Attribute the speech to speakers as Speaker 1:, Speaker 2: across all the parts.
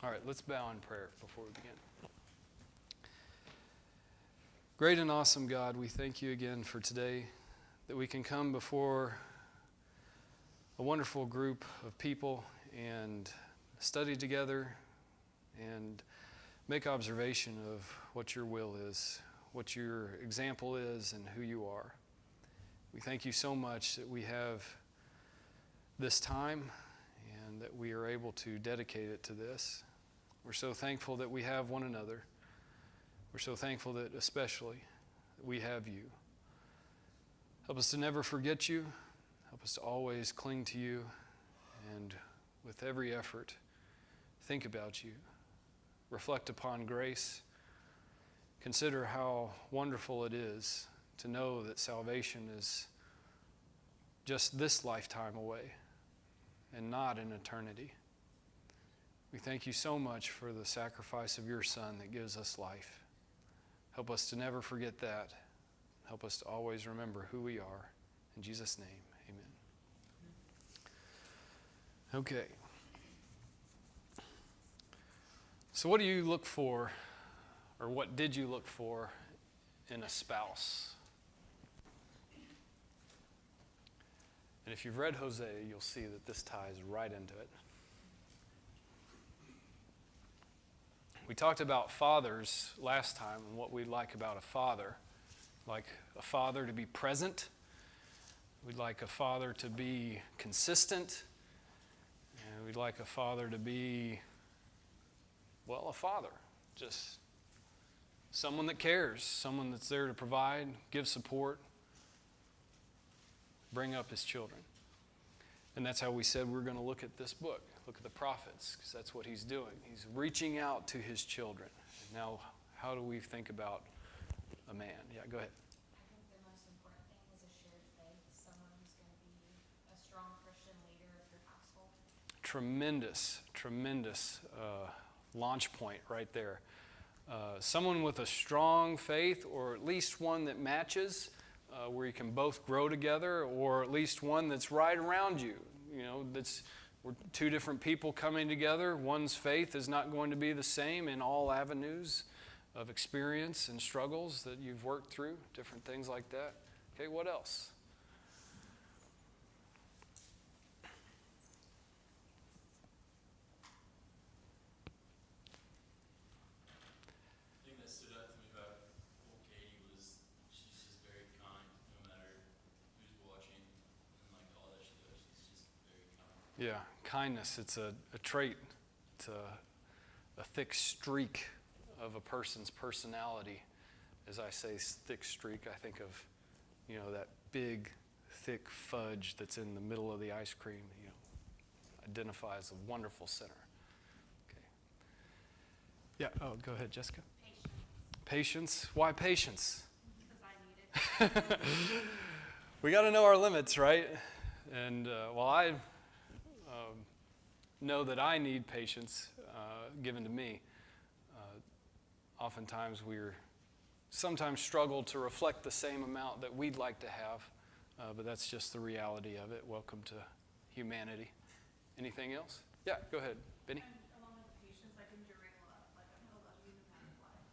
Speaker 1: All right, let's bow in prayer before we begin. Great and awesome God, we thank you again for today, that we can come before a wonderful group of people and study together and make observation of what your will is, what your example is, and who you are. We thank you so much that we have this time and that we are able to dedicate it to this. We're so thankful that we have one another. We're so thankful that especially that we have you. Help us to never forget you. Help us to always cling to you and with every effort think about you. Reflect upon grace. Consider how wonderful it is to know that salvation is just this lifetime away and not in eternity. We thank you so much for the sacrifice of your Son that gives us life. Help us to never forget that. Help us to always remember who we are. In Jesus' name, amen. Okay. So what do you look for, or what did you look for in a spouse? And if you've read Hosea, you'll see that this ties right into it. We talked about fathers last time and what we like about a father. Like a father to be present. We'd like a father to be consistent. And we'd like a father to be, well, a father. Just someone that cares, someone that's there to provide, give support, bring up his children. And that's how we said we're going to look at this book, look at the prophets, because that's what he's doing. He's reaching out to his children. Now, how do we think about a man? Yeah, go ahead.
Speaker 2: I think the most important thing is a shared faith, someone who's going to be a strong Christian leader of your household.
Speaker 1: Tremendous launch point right there. Someone with a strong faith, or at least one that matches, where you can both grow together, or at least one that's right around you. You know, we're two different people coming together. One's faith is not going to be the same in all avenues of experience and struggles that you've worked through, different things like that. Okay, what else? Yeah, kindness, it's a trait. It's a thick streak of a person's personality. As I say thick streak, I think of, that big, thick fudge that's in the middle of the ice cream, identifies a wonderful center. Okay. Yeah, go ahead, Jessica. Patience. Why patience?
Speaker 2: Because I need it.
Speaker 1: We got to know our limits, right? And while I know that I need patience given to me, oftentimes we're sometimes struggle to reflect the same amount that we'd like to have, but that's just the reality of it. Welcome to humanity. Anything else? Yeah, go ahead, Benny.
Speaker 2: And along with patience, like enduring love. Like I'm going to love you no matter what.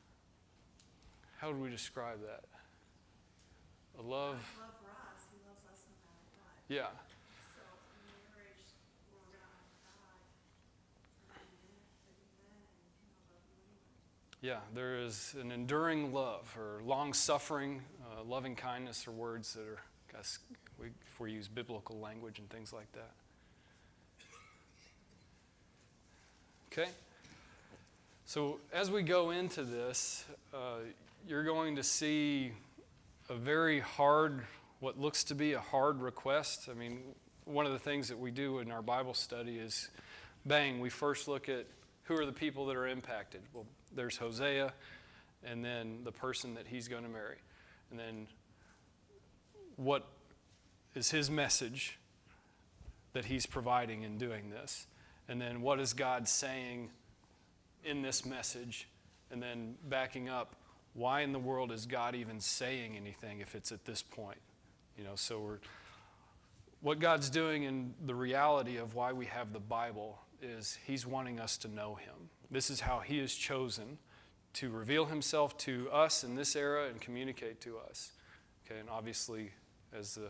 Speaker 1: How would we describe that? A love.
Speaker 2: God's love for us. He loves us no matter what.
Speaker 1: Yeah.
Speaker 2: So in marriage, we're going to honor God. And then He can love you anyway.
Speaker 1: Yeah, there is an enduring love, or long-suffering, loving kindness, are words that are, if we use biblical language and things like that. Okay? So as we go into this, you're going to see a very hard, what looks to be a hard request. I mean, one of the things that we do in our Bible study is, we first look at who are the people that are impacted. Well, there's Hosea, and then the person that he's going to marry. And then what is his message that he's providing in doing this? And then what is God saying in this message? And then backing up, why in the world is God even saying anything if it's at this point? So what God's doing in the reality of why we have the Bible is he's wanting us to know him. This is how he has chosen to reveal himself to us in this era and communicate to us. Okay, and obviously, as the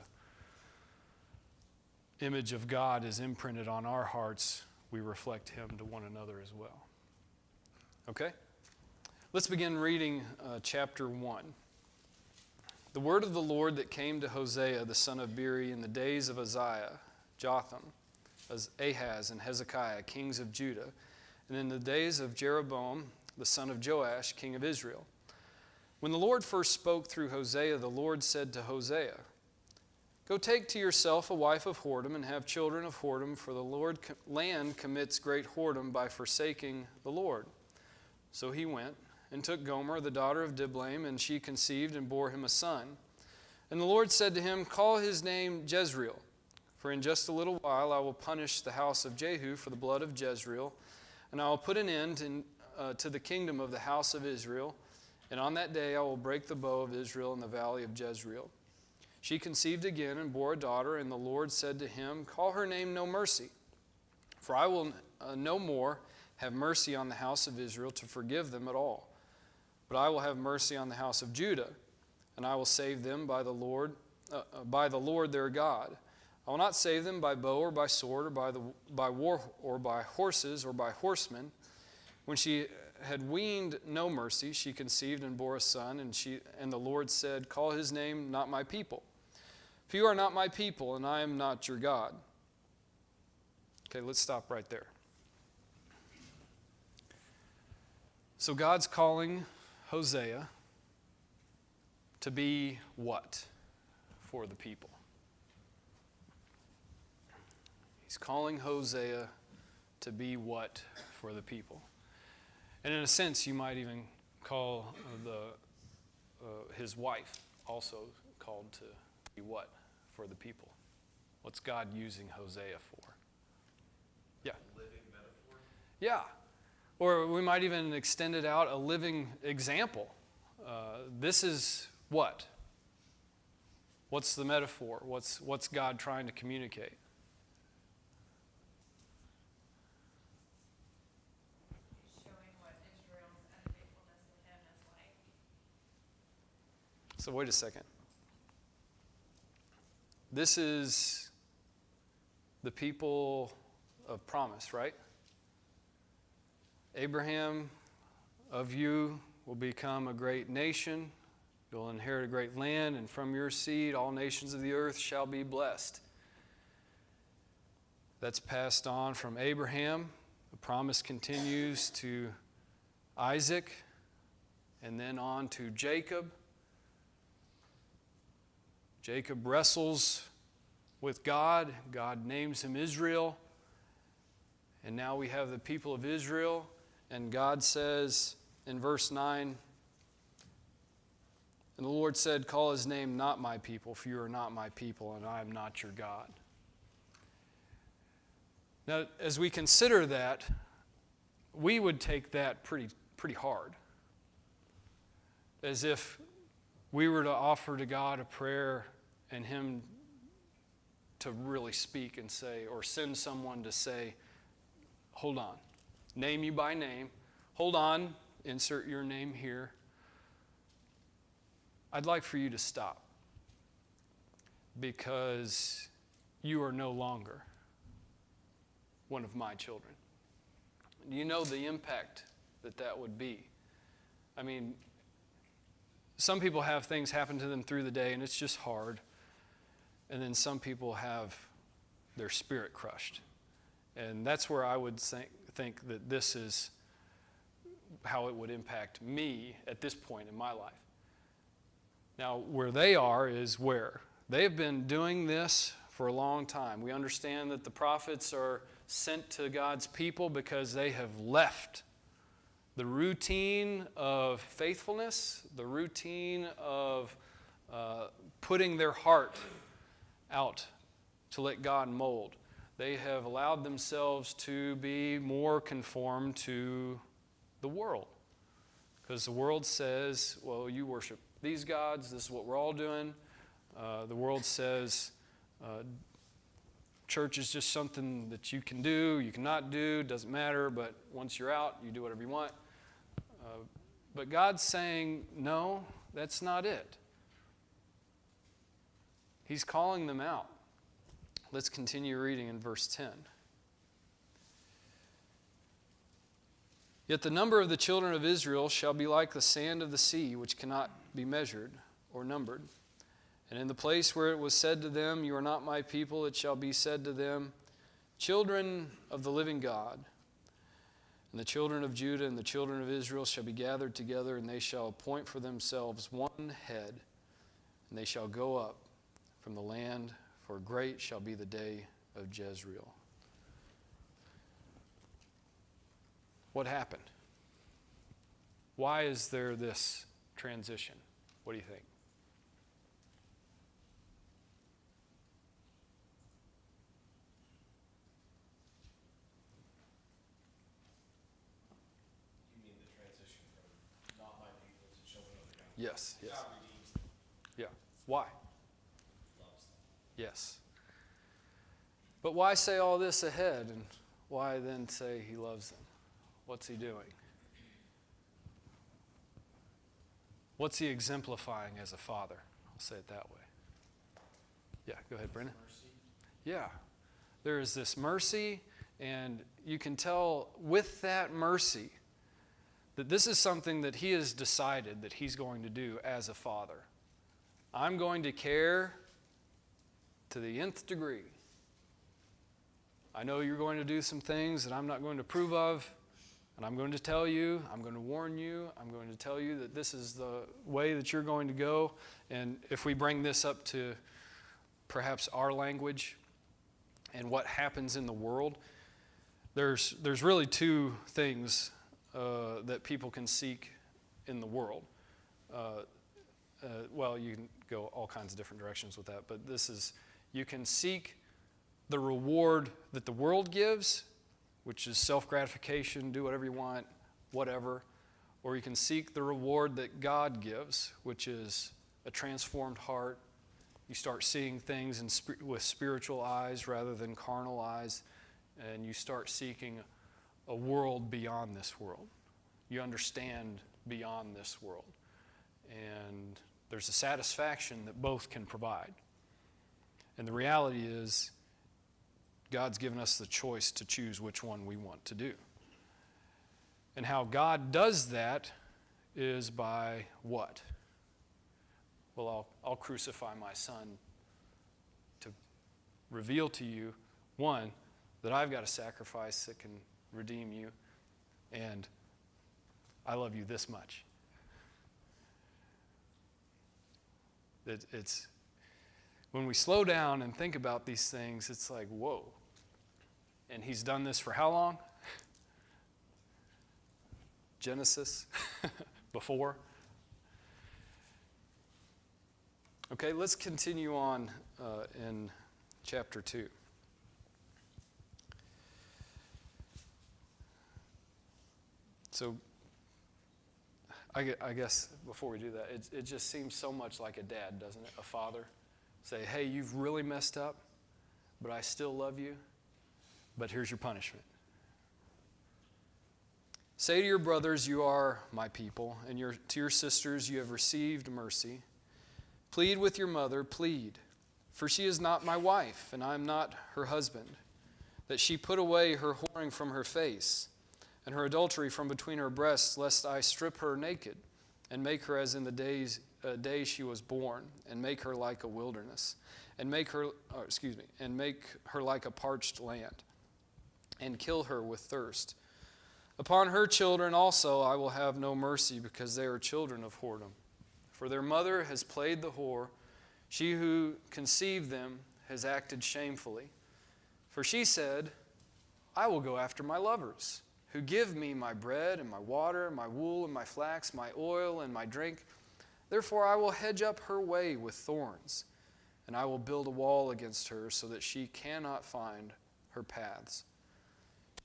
Speaker 1: image of God is imprinted on our hearts, we reflect him to one another as well. Okay? Let's begin reading chapter 1. The word of the Lord that came to Hosea, the son of Beeri, in the days of Uzziah, Jotham, Ahaz, and Hezekiah, kings of Judah, and in the days of Jeroboam, the son of Joash, king of Israel. When the Lord first spoke through Hosea, the Lord said to Hosea, "Go take to yourself a wife of whoredom and have children of whoredom, for the land commits great whoredom by forsaking the Lord." So he went and took Gomer, the daughter of Diblaim, and she conceived and bore him a son. And the Lord said to him, "Call his name Jezreel, for in just a little while I will punish the house of Jehu for the blood of Jezreel, and I will put an end to the kingdom of the house of Israel. And on that day I will break the bow of Israel in the valley of Jezreel." She conceived again and bore a daughter, and the Lord said to him, "Call her name No Mercy, for I will no more have mercy on the house of Israel to forgive them at all. But I will have mercy on the house of Judah, and I will save them by the Lord their God. I will not save them by bow or by sword or by war or by horses or by horsemen." When she had weaned No Mercy, she conceived and bore a son, and the Lord said, "Call his name Not My People, for you are not my people, and I am not your God." Okay, let's stop right there. So God's calling Hosea to be what for the people? He's calling Hosea to be what for the people? And in a sense, you might even call his wife also called to be what for the people? What's God using Hosea for? Yeah.
Speaker 3: Living metaphor?
Speaker 1: Yeah. Or we might even extend it out, a living example. This is what? What's the metaphor? What's God trying to communicate?
Speaker 2: Showing what Israel's unfaithfulness to him is like.
Speaker 1: So wait a second. This is the people of promise, right? Abraham, of you will become a great nation. You'll inherit a great land, and from your seed all nations of the earth shall be blessed. That's passed on from Abraham. The promise continues to Isaac, and then on to Jacob. Jacob wrestles with God. God names him Israel. And now we have the people of Israel. And God says in verse 9, "And the Lord said, Call his name Not My People, for you are not my people, and I am not your God." Now, as we consider that, we would take that pretty hard. As if we were to offer to God a prayer and him to really speak and say, or send someone to say, "Hold on, name you by name, hold on, insert your name here. I'd like for you to stop because you are no longer one of my children." Do you know the impact that would be? I mean, some people have things happen to them through the day and it's just hard. And then some people have their spirit crushed. And that's where I would think that this is how it would impact me at this point in my life. Now, where they are is where? They have been doing this for a long time. We understand that the prophets are sent to God's people because they have left the routine of faithfulness, the routine of putting their heart out to let God mold. They have allowed themselves to be more conformed to the world. Because the world says, well, you worship these gods, this is what we're all doing. The world says, church is just something that you can do, you cannot do, doesn't matter, but once you're out, you do whatever you want. But God's saying, no, that's not it. He's calling them out. Let's continue reading in verse 10. Yet the number of the children of Israel shall be like the sand of the sea, which cannot be measured or numbered. And in the place where it was said to them, you are not my people, it shall be said to them, children of the living God. And the children of Judah and the children of Israel shall be gathered together, and they shall appoint for themselves one head, and they shall go up from the land, for great shall be the day of Jezreel. What happened? Why is there this transition? What do you think? Yes, yes.
Speaker 3: God redeems them.
Speaker 1: Yeah. Why?
Speaker 3: Loves them.
Speaker 1: Yes. But why say all this ahead, and why then say he loves them? What's he doing? What's he exemplifying as a father? I'll say it that way. Yeah, go ahead, Brennan.
Speaker 3: Mercy.
Speaker 1: Yeah. There is this mercy, and you can tell with that mercy that this is something that he has decided that he's going to do as a father. I'm going to care to the nth degree. I know you're going to do some things that I'm not going to approve of, and I'm going to tell you, I'm going to warn you, I'm going to tell you that this is the way that you're going to go. And if we bring this up to perhaps our language and what happens in the world, there's really two things that people can seek in the world. Well, you can go all kinds of different directions with that, but this is, you can seek the reward that the world gives, which is self-gratification, do whatever you want, whatever, or you can seek the reward that God gives, which is a transformed heart. You start seeing things with spiritual eyes rather than carnal eyes, and you start seeking a world beyond this world. You understand beyond this world. And there's a satisfaction that both can provide. And the reality is, God's given us the choice to choose which one we want to do. And how God does that is by what? Well, I'll crucify my son to reveal to you, one, that I've got a sacrifice that can redeem you, and I love you this much. It's when we slow down and think about these things, it's like, whoa. And he's done this for how long? Genesis, before. Okay, let's continue on in chapter 2. So, I guess before we do that, it just seems so much like a dad, doesn't it? A father. Say, hey, you've really messed up, but I still love you, but here's your punishment. Say to your brothers, you are my people, and to your sisters, you have received mercy. Plead with your mother, plead, for she is not my wife, and I am not her husband, that she put away her whoring from her face, and her adultery from between her breasts, lest I strip her naked, and make her as in the day she was born, and make her like a wilderness, and make her like a parched land, and kill her with thirst. Upon her children also I will have no mercy, because they are children of whoredom. For their mother has played the whore, she who conceived them has acted shamefully. For she said, I will go after my lovers, who give me my bread and my water, my wool and my flax, my oil and my drink. Therefore I will hedge up her way with thorns, and I will build a wall against her, so that she cannot find her paths.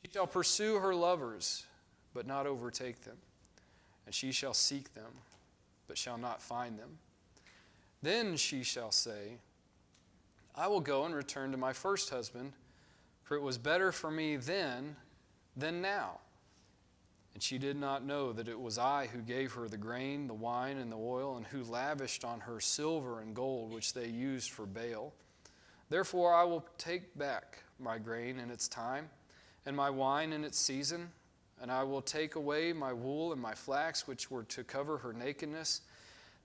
Speaker 1: She shall pursue her lovers, but not overtake them, and she shall seek them, but shall not find them. Then she shall say, I will go and return to my first husband, for it was better for me then than now. And she did not know that it was I who gave her the grain, the wine, and the oil, and who lavished on her silver and gold, which they used for Baal. Therefore I will take back my grain in its time, and my wine in its season, and I will take away my wool and my flax, which were to cover her nakedness.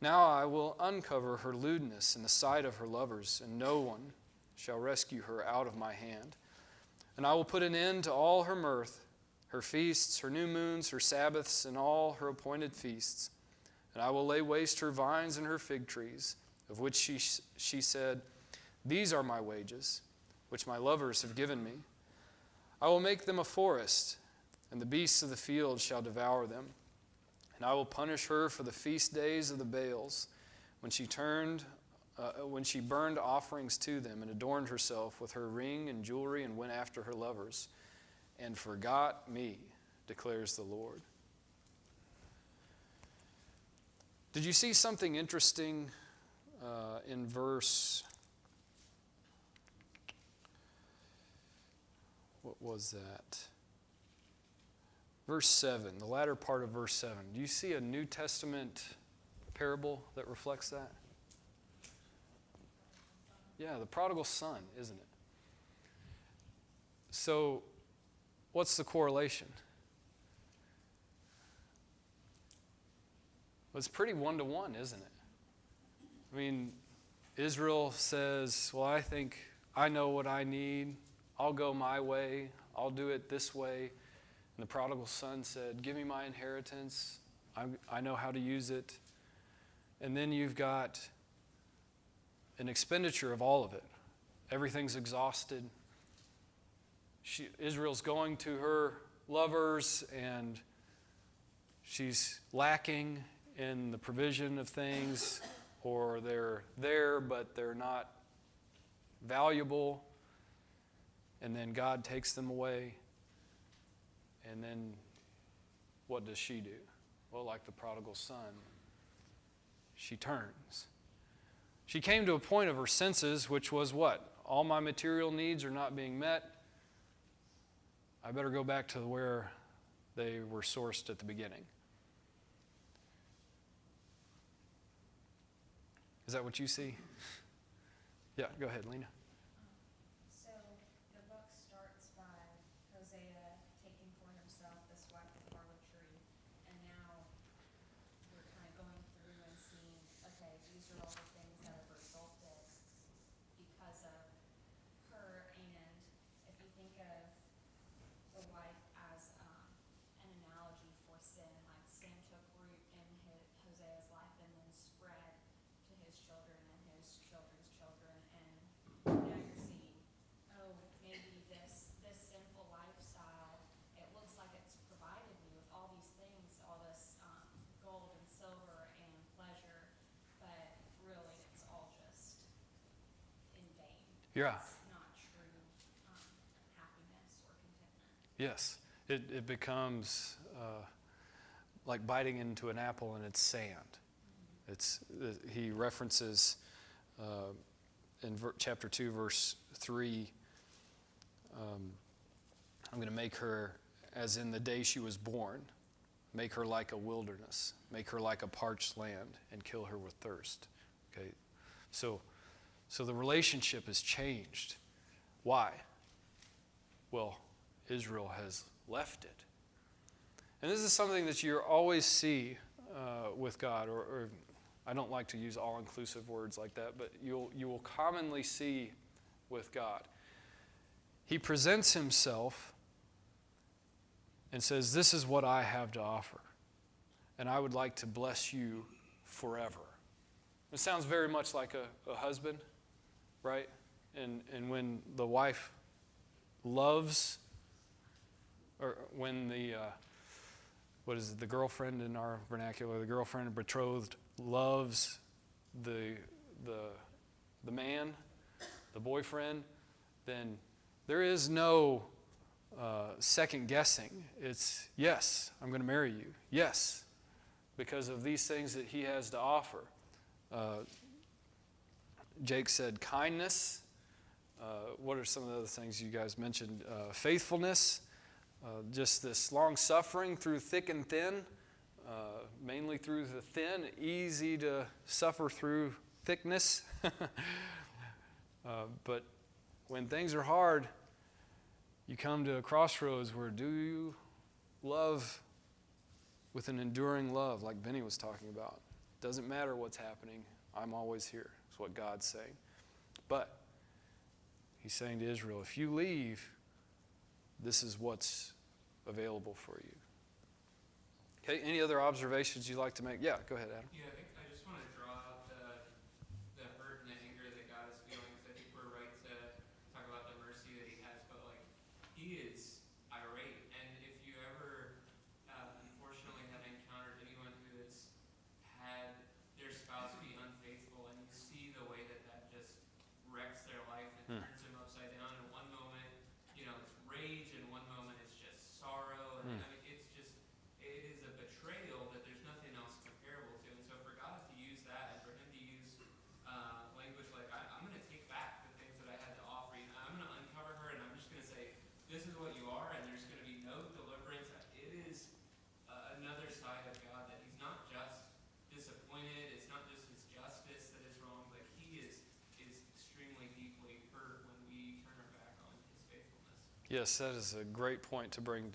Speaker 1: Now I will uncover her lewdness in the sight of her lovers, and no one shall rescue her out of my hand. And I will put an end to all her mirth, her feasts, her new moons, her Sabbaths, and all her appointed feasts. And I will lay waste her vines and her fig trees, of which she said, These are my wages, which my lovers have given me. I will make them a forest, and the beasts of the field shall devour them. And I will punish her for the feast days of the Baals, when she burned offerings to them and adorned herself with her ring and jewelry and went after her lovers, and forgot me, declares the Lord. Did you see something interesting in verse? What was that? Verse 7, the latter part of verse 7. Do you see a New Testament parable that reflects that? Yeah, the prodigal son, isn't it? So, what's the correlation? Well, it's pretty one-to-one, isn't it? I mean, Israel says, well, I think I know what I need. I'll go my way. I'll do it this way. And the prodigal son said, give me my inheritance. I know how to use it. And then you've got an expenditure of all of it. Everything's exhausted. Israel's going to her lovers, and she's lacking in the provision of things, or they're there, but they're not valuable. And then God takes them away. And then what does she do? Well, like the prodigal son, she turns. She came to a point of her senses, which was what? All my material needs are not being met. I better go back to where they were sourced at the beginning. Is that what you see? Yeah, go ahead, Lena.
Speaker 4: So the book starts by Hosea taking for himself this wife of harlotry, and now we're kind of going through and seeing, okay, these are all the things that have resulted because of her. And if you think of the wife as an analogy for sin, like sin took root in Hosea's life and then spread to his children and his children's children, and now you're seeing, oh, maybe this sinful lifestyle, it looks like it's provided me with all these things, all this gold and silver and pleasure, but really it's all just in vain.
Speaker 1: Yeah.
Speaker 4: It's not true happiness or contentment.
Speaker 1: Yes. It becomes like biting into an apple and it's sand. He references in chapter 2, verse 3, I'm going to make her as in the day she was born, make her like a wilderness, make her like a parched land, and kill her with thirst. Okay, so the relationship has changed. Why? Well, Israel has left it. And this is something that you always see with God, or I don't like to use all-inclusive words like that, but you will commonly see with God. He presents himself and says, this is what I have to offer, and I would like to bless you forever. It sounds very much like a husband, right? And when the wife loves, or when the the girlfriend in our vernacular, the girlfriend betrothed loves the man, the boyfriend, then there is no second guessing. It's, yes, I'm going to marry you. Yes, because of these things that he has to offer. Jake said kindness What are some of the other things you guys mentioned? Faithfulness, just this long suffering through thick and thin, mainly through the thin, easy to suffer through thickness. But when things are hard, you come to a crossroads where do you love with an enduring love like Benny was talking about? Doesn't matter what's happening, I'm always here, is what God's saying. But he's saying to Israel, if you leave, this is what's available for you. Okay, any other observations you'd like to make? Yeah, go ahead, Adam.
Speaker 5: Yeah, I just want to draw out the hurt and the anger that God is feeling, because I think we're right to talk about the mercy that he has, but like, he is irate. And if you ever, unfortunately, have encountered anyone who has had their spouse be unfaithful, and you see the way that that just wrecks their life and turns them upside down. In one moment, you know, it's rage, and one moment it's just sorrow, and I mean, it's just, it is a betrayal that there's nothing else comparable to. And so for God to use that, and for him to use language like, I'm going to take back the things that I had to offer you, I'm going to uncover her, and I'm just going to say, this is what you are, and there's going to be no deliverance. It is another side of God, that he's not just disappointed, it's not just his justice that is wrong, but he is extremely deeply hurt when we turn our back on his faithfulness.
Speaker 1: Yes, that is a great point to bring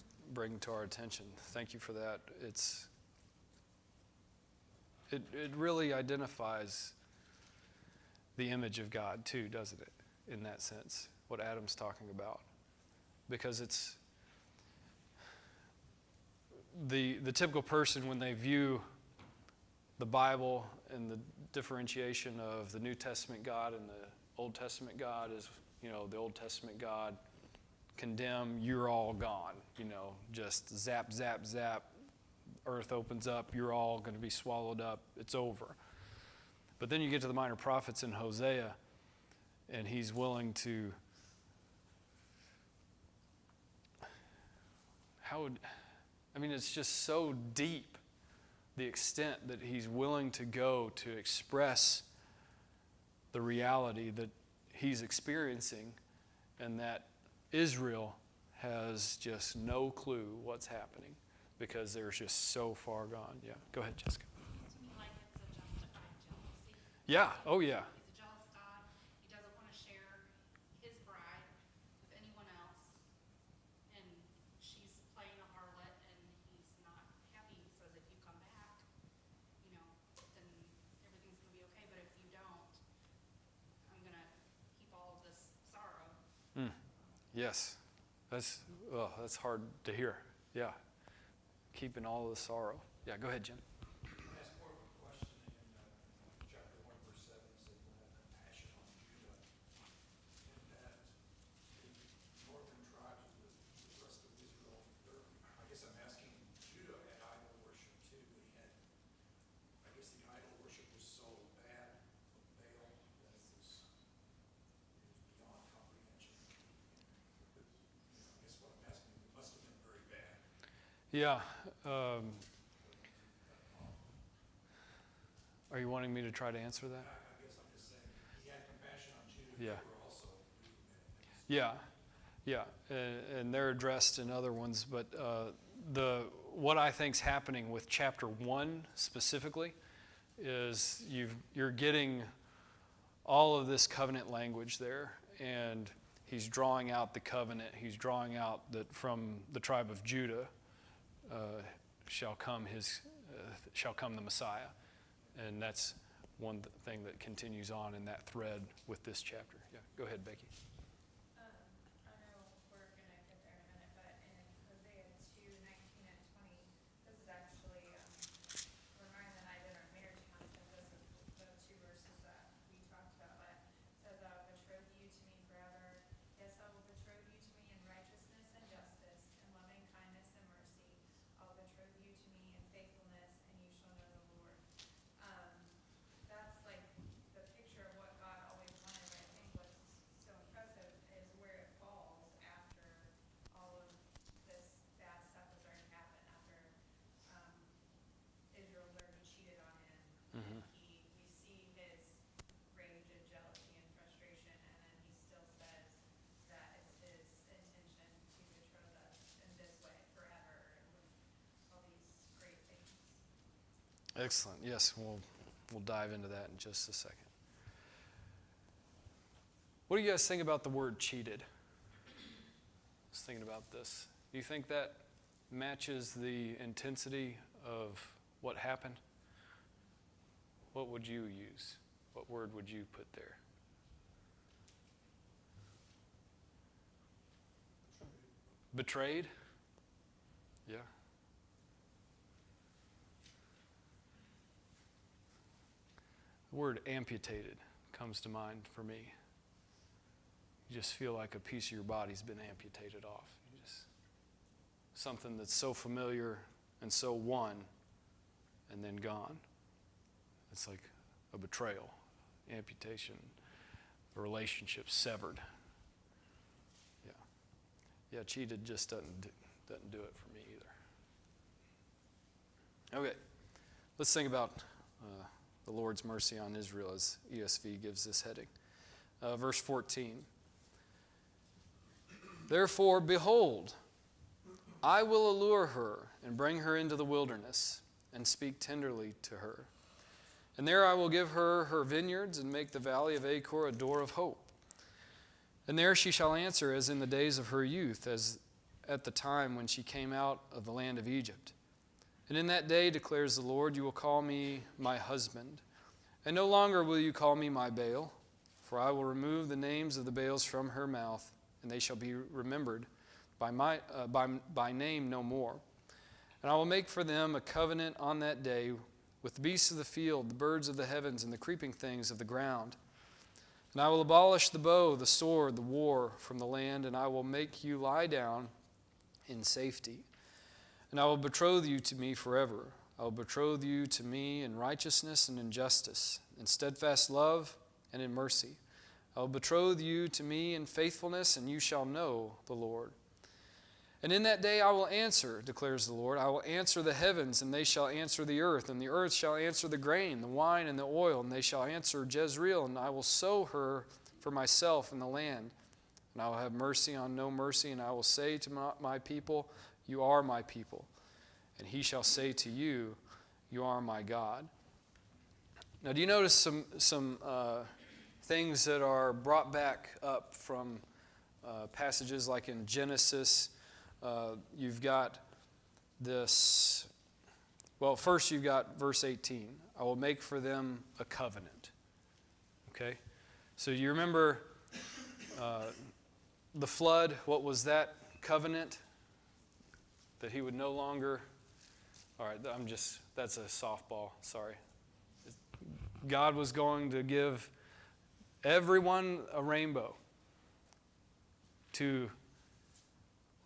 Speaker 1: to our attention. Thank you for that. It really identifies the image of God too, doesn't it? In that sense, what Adam's talking about, because it's the typical person when they view the Bible and the differentiation of the New Testament God and the Old Testament God is, you know, the Old Testament God condemn, you're all gone, you know, just zap, zap, zap, earth opens up, you're all going to be swallowed up, it's over. But then you get to the minor prophets in Hosea, and he's willing to, it's just so deep, the extent that he's willing to go to express the reality that he's experiencing, and that Israel has just no clue what's happening because they're just so far gone. Yeah, go ahead, Jessica.
Speaker 6: To me, like it's a justified jealousy.
Speaker 1: Yeah, oh yeah.
Speaker 6: He's a jealous God. He doesn't want to share his bride with anyone else. And she's playing a harlot, and he's not happy. He says, if you come back, you know, then everything's going to be okay. But if you don't, I'm going to keep all of this sorrow.
Speaker 1: Yes, that's hard to hear. Yeah, keeping all of the sorrow. Yeah, go ahead, Jim.
Speaker 3: Ask more of a question in chapter 1, verse 7, said, "We'll have compassion on Judah," and that the northern tribes of the rest of Israel, I guess I'm asking, Judah had idol worship too, but I guess the idol worship was so bad from Baal that it was beyond comprehension. I guess what I'm asking, it must have been very bad.
Speaker 1: Yeah. Are you wanting me to try to answer that?
Speaker 3: I guess I'm just saying, he had compassion on Judah,
Speaker 1: Yeah.
Speaker 3: but were also really
Speaker 1: Yeah, and they're addressed in other ones, but what I think's happening with chapter 1 specifically is you're getting all of this covenant language there, and he's drawing out the covenant. He's drawing out that from the tribe of Judah shall come the Messiah, and that's one thing that continues on in that thread with this chapter. Yeah, go ahead, Becky.
Speaker 4: I know we're gonna get there in a minute, but in Hosea 2:19 and 20, this is actually, when Ryan and I did our marriage counseling, this is the two verses that we talked about, but it says, betroth you to me forever. Yes, I will betroth you to me in righteousness and justice, in loving kindness and mercy. I'll betroth you to me in faithfulness, and you shall know the Lord. That's like the picture of what God always wanted. I think what's so impressive
Speaker 1: Excellent. Yes, we'll dive into that in just a second. What do you guys think about the word cheated? I was thinking about this. Do you think that matches the intensity of what happened? What would you use? What word would you put there? Betrayed? Yeah. The word amputated comes to mind for me. You just feel like a piece of your body's been amputated off. Something that's so familiar and so won and then gone. It's like a betrayal, amputation, a relationship severed. Yeah, cheated just doesn't do it for me either. Okay, let's think about the Lord's mercy on Israel as ESV gives this heading. Verse 14. Therefore, behold, I will allure her and bring her into the wilderness and speak tenderly to her. And there I will give her her vineyards and make the valley of Achor a door of hope. And there she shall answer as in the days of her youth, as at the time when she came out of the land of Egypt. And in that day, declares the Lord, you will call me my husband, and no longer will you call me my Baal, for I will remove the names of the Baals from her mouth, and they shall be remembered by name no more. And I will make for them a covenant on that day with the beasts of the field, the birds of the heavens, and the creeping things of the ground. And I will abolish the bow, the sword, the war from the land, and I will make you lie down in safety. And I will betroth you to me forever. I will betroth you to me in righteousness and in justice, in steadfast love and in mercy. I will betroth you to me in faithfulness, and you shall know the Lord. And in that day I will answer, declares the Lord. I will answer the heavens, and they shall answer the earth, and the earth shall answer the grain, the wine, and the oil, and they shall answer Jezreel, and I will sow her for myself in the land. And I will have mercy on no mercy, and I will say to my people, you are my people. And he shall say to you, you are my God. Now, do you notice some things that are brought back up from passages like in Genesis? You've got this, well, first you've got verse 18. I will make for them a covenant. Okay? So you remember the flood, what was that covenant? That he would no longer, all right, that's a softball, sorry. God was going to give everyone a rainbow to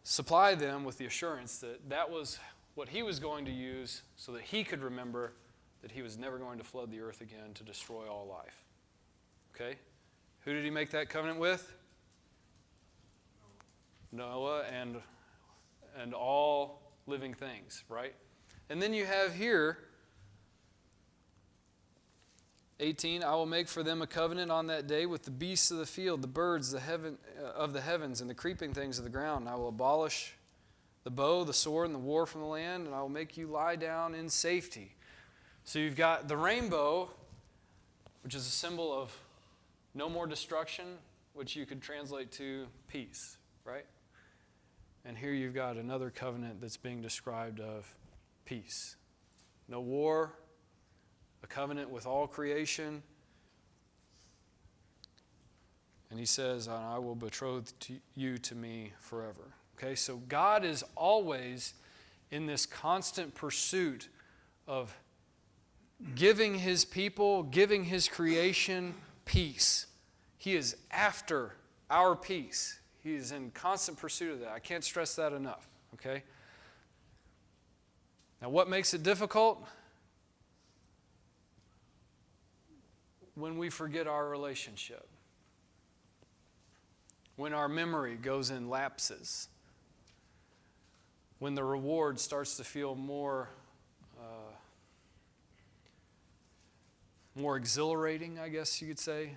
Speaker 1: supply them with the assurance that that was what he was going to use so that he could remember that he was never going to flood the earth again to destroy all life. Okay? Who did he make that covenant with? Noah and all living things, right? And then you have here 18, I will make for them a covenant on that day with the beasts of the field, the birds of the heavens, and the creeping things of the ground. And I will abolish the bow, the sword, and the war from the land, and I will make you lie down in safety. So you've got the rainbow, which is a symbol of no more destruction, which you could translate to peace, right? And here you've got another covenant that's being described of peace. No war, a covenant with all creation. And he says, I will betroth you to me forever. Okay, so God is always in this constant pursuit of giving his people, giving his creation peace. He is after our peace. He is in constant pursuit of that. I can't stress that enough, okay? Now, what makes it difficult? When we forget our relationship. When our memory goes in lapses. When the reward starts to feel more exhilarating, I guess you could say,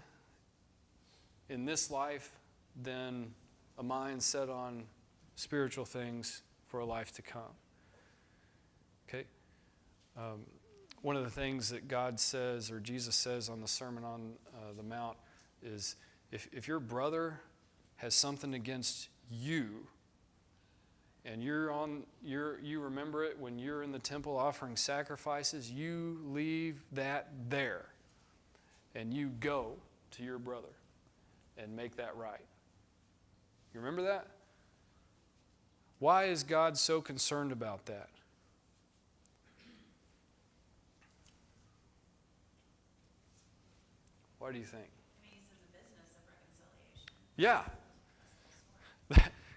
Speaker 1: in this life than a mind set on spiritual things for a life to come. Okay? one of the things that God says, or Jesus says on the Sermon on the Mount, is if your brother has something against you, and you remember it when you're in the temple offering sacrifices, you leave that there, and you go to your brother and make that right. You remember that? Why is God so concerned about that? Why do you think?
Speaker 2: I mean, he's in the business of reconciliation.
Speaker 1: Yeah.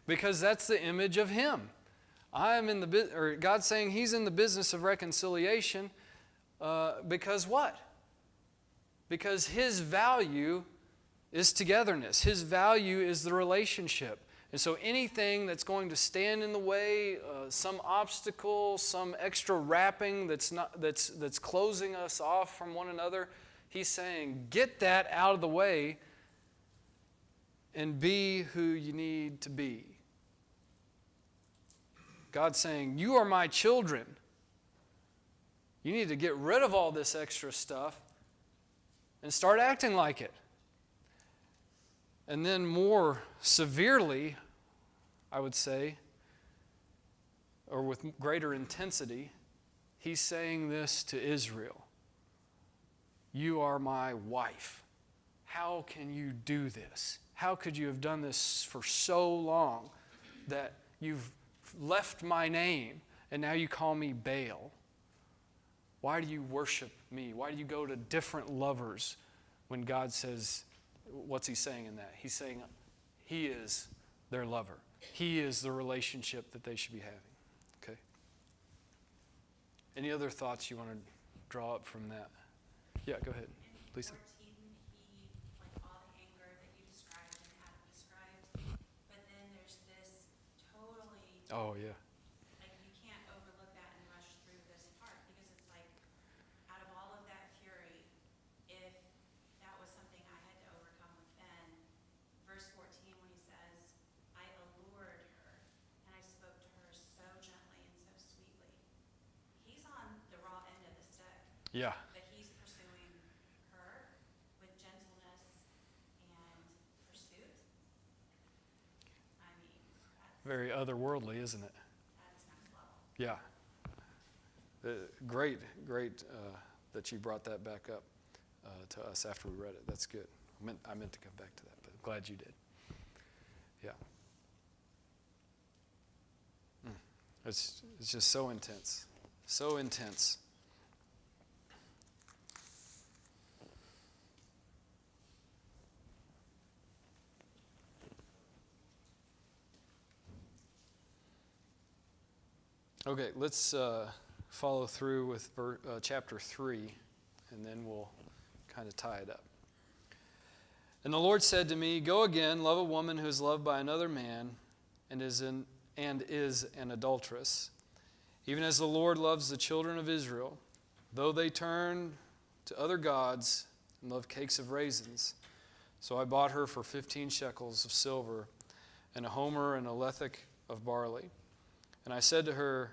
Speaker 1: Because that's the image of Him. God's saying He's in the business of reconciliation because what? Because His value is togetherness. His value is the relationship. And so anything that's going to stand in the way, some obstacle, some extra wrapping that's closing us off from one another, He's saying, get that out of the way and be who you need to be. God's saying, you are my children. You need to get rid of all this extra stuff and start acting like it. And then more severely, I would say, or with greater intensity, He's saying this to Israel. You are my wife. How can you do this? How could you have done this for so long that you've left my name and now you call me Baal? Why do you worship me? Why do you go to different lovers when God says, what's He saying in that? He's saying He is their lover. He is the relationship that they should be having. Okay? Any other thoughts you want to draw up from that? Yeah, go ahead, Lisa.
Speaker 2: In 14, like all the anger that you described and Adam described, but then there's this totally,
Speaker 1: Oh, yeah.
Speaker 2: like you can't overlook that and rush through this part, because it's like, out of all of that fury, if that was something I had to overcome with Ben, verse 14 when he says, I allured her, and I spoke to her so gently and so sweetly. He's on the raw end of the stick.
Speaker 1: Yeah.
Speaker 2: But he's pursuing her with gentleness and pursuit. I mean,
Speaker 1: Very otherworldly, isn't it?
Speaker 2: that's next level.
Speaker 1: Yeah. Great that you brought that back up to us after we read it. That's good. I meant to come back to that, but I'm glad you did. Yeah. It's just so intense. So intense. Okay, let's follow through with chapter 3, and then we'll kind of tie it up. And the Lord said to me, go again, love a woman who is loved by another man and is an adulteress, even as the Lord loves the children of Israel, though they turn to other gods and love cakes of raisins. So I bought her for 15 shekels of silver and a homer and a lethech of barley. And I said to her,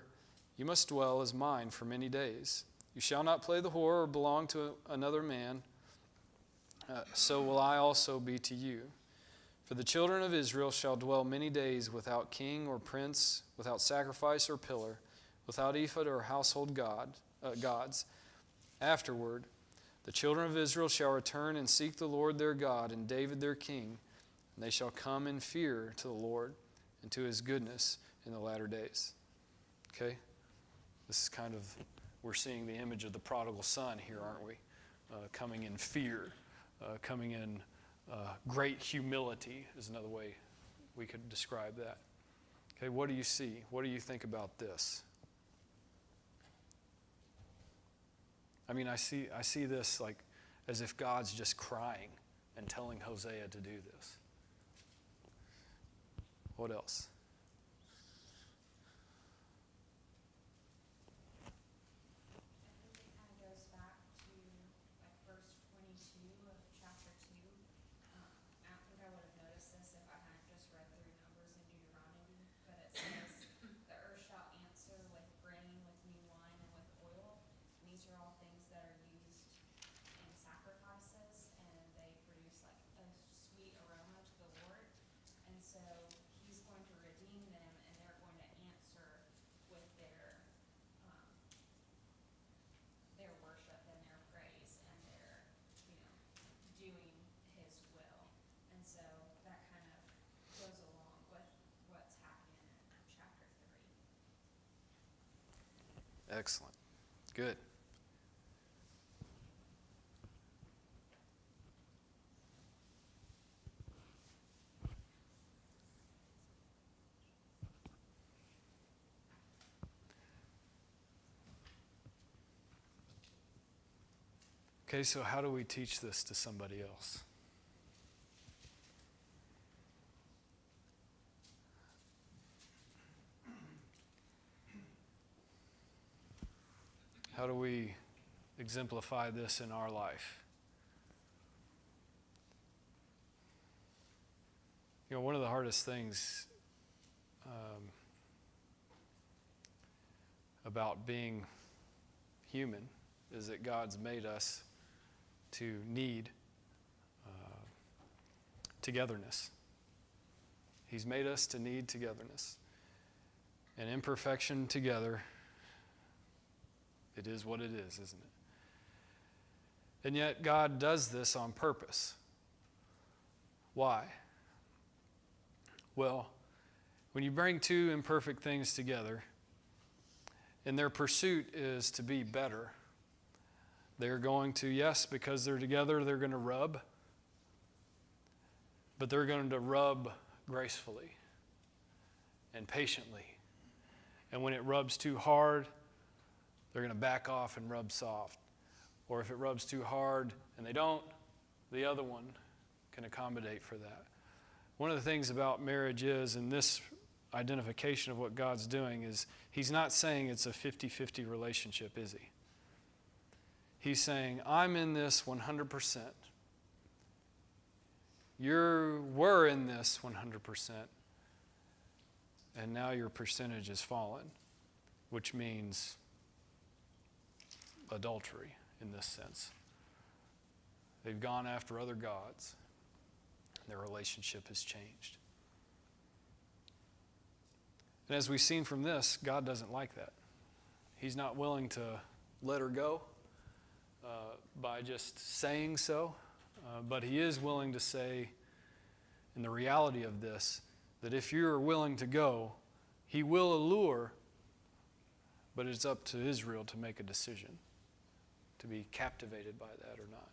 Speaker 1: you must dwell as mine for many days. You shall not play the whore or belong to another man. So will I also be to you. For the children of Israel shall dwell many days without king or prince, without sacrifice or pillar, without ephod or household gods. Afterward, the children of Israel shall return and seek the Lord their God and David their king, and they shall come in fear to the Lord and to His goodness in the latter days. Okay? This is kind of, we're seeing the image of the prodigal son here, aren't we? Coming in fear, coming in great humility is another way we could describe that. Okay, what do you see? What do you think about this? I mean, I see this like as if God's just crying and telling Hosea to do this. What else?
Speaker 4: I think it kind of goes back to like verse 22 of chapter 2. I don't think I would have noticed this if I hadn't just read through Numbers and Deuteronomy, but it says, the earth shall answer with grain, with new wine, and with oil. And these are all things so he's going to redeem them, and they're going to answer with their worship and their praise and their, doing his will. And so that kind of goes along with what's happening in chapter 3.
Speaker 1: Excellent. Good. Okay, so how do we teach this to somebody else? How do we exemplify this in our life? One of the hardest things about being human is that God's made us to need togetherness. He's made us to need togetherness. And imperfection together, it is what it is, isn't it? And yet God does this on purpose. Why? Well, when you bring two imperfect things together, and their pursuit is to be better, they're going to, yes, because they're together, they're going to rub, but they're going to rub gracefully and patiently. And when it rubs too hard, they're going to back off and rub soft. Or if it rubs too hard and they don't, the other one can accommodate for that. One of the things about marriage is, in this identification of what God's doing, is he's not saying it's a 50-50 relationship, is he? He's saying, I'm in this 100%. You were in this 100%. And now your percentage has fallen, which means adultery in this sense. They've gone after other gods. Their relationship has changed. And as we've seen from this, God doesn't like that. He's not willing to let her go by just saying so, but he is willing to say, in the reality of this, that if you're willing to go, he will allure, but it's up to Israel to make a decision, to be captivated by that or not.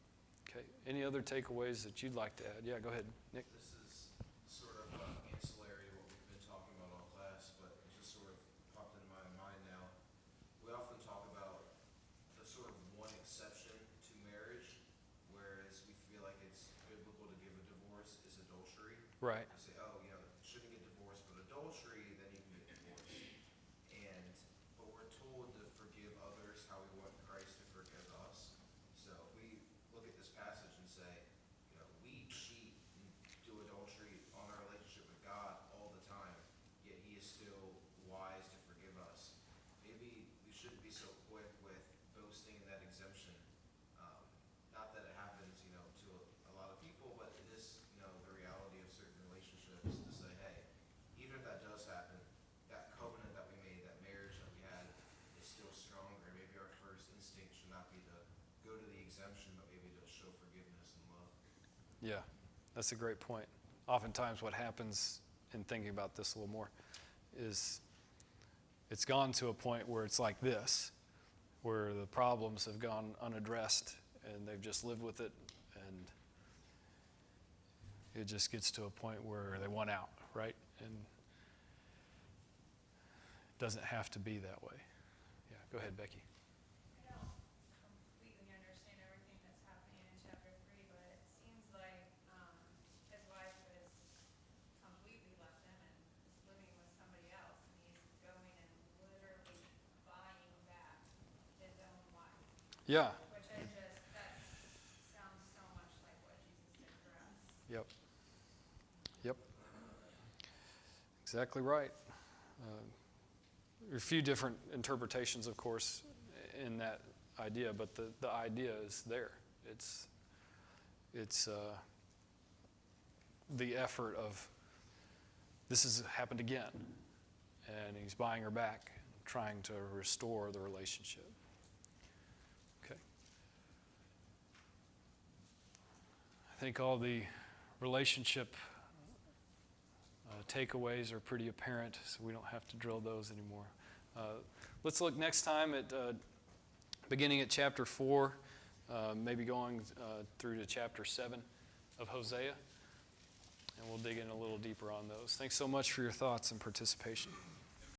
Speaker 1: Okay, any other takeaways that you'd like to add? Yeah, go ahead, Nick.
Speaker 7: This is sort of ancillary to what we've been talking about all class, but it just sort of popped into my mind now. We often talk about the sort of one exception to marriage, whereas we feel like it's biblical to give a divorce is adultery.
Speaker 1: Right.
Speaker 7: We say, oh, shouldn't get divorced, but adultery, then you can get divorced. But we're told to forgive others how we want Christ to forgive us. So if we look at this passage and say, we cheat and do adultery on our relationship with God all the time, yet he is still wise to forgive us. Maybe we shouldn't be so quick with boasting in that exemption. Not that it happens, to a lot of people, but it is, the reality of certain relationships to say, hey, even if that does happen, that covenant that we made, that marriage that we had is still stronger. Maybe our first instinct should not be to go to the exemption, but maybe to show forgiveness and love.
Speaker 1: Yeah, that's a great point. Oftentimes what happens in thinking about this a little more is it's gone to a point where it's like this, where the problems have gone unaddressed and they've just lived with it, and it just gets to a point where they want out, right? And it doesn't have to be that way. Yeah, go ahead, Becky.
Speaker 4: I don't completely understand everything that's happening in chapter 3, but it seems like his wife has completely left him and is living with somebody else, and he's going and literally buying back his own wife.
Speaker 1: Yeah.
Speaker 4: Which that sounds so much like what Jesus did for us.
Speaker 1: Yep. Exactly right. There are a few different interpretations, of course, in that idea, but the idea is there. It's the effort of this has happened again. And he's buying her back, trying to restore the relationship. Okay. I think all the relationship takeaways are pretty apparent, so we don't have to drill those anymore. Let's look next time at beginning at chapter 4, maybe going through to chapter 7 of Hosea, and we'll dig in a little deeper on those. Thanks so much for your thoughts and participation.